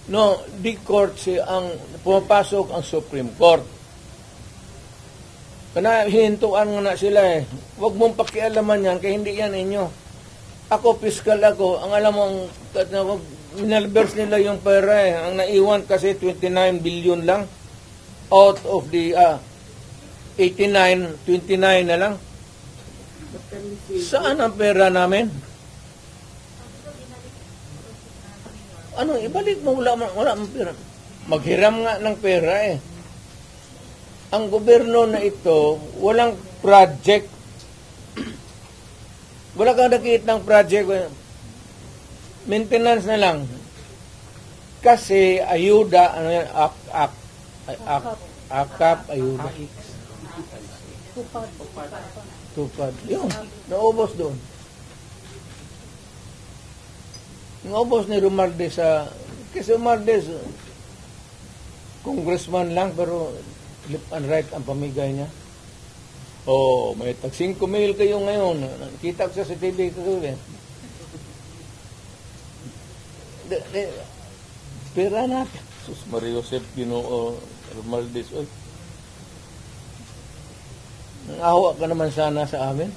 No, di court ang pumapasok ang Supreme Court. Kana hihintuan nga na sila eh. Huwag mong pakialaman yan, kaya hindi yan inyo. Ako, fiscal ako, ang alam mo, minalbers nila yung pera eh. Ang naiwan kasi 29 billion lang. Out of the 89, 29 na lang. Saan ang pera namin? Ano, ibalik mo, wala ang pera. Maghiram nga ng pera eh. Ang gobyerno na ito, walang project. Wala kang nakikita ng project. Maintenance na lang. Kasi ayuda, ano yan, akap, ayuda. Tupad. Yun, naubos doon. Naubos ni Romualdez kasi Romualdez, congressman lang, pero left and right ang pamigay niya. Oh, may tag 5 mil kayo ngayon. Nakita ko sa TV kagabi. Pera natin. Sus Maria Josep, Ginoo, Romualdez. Oy. Nang awa ka naman sana sa amin.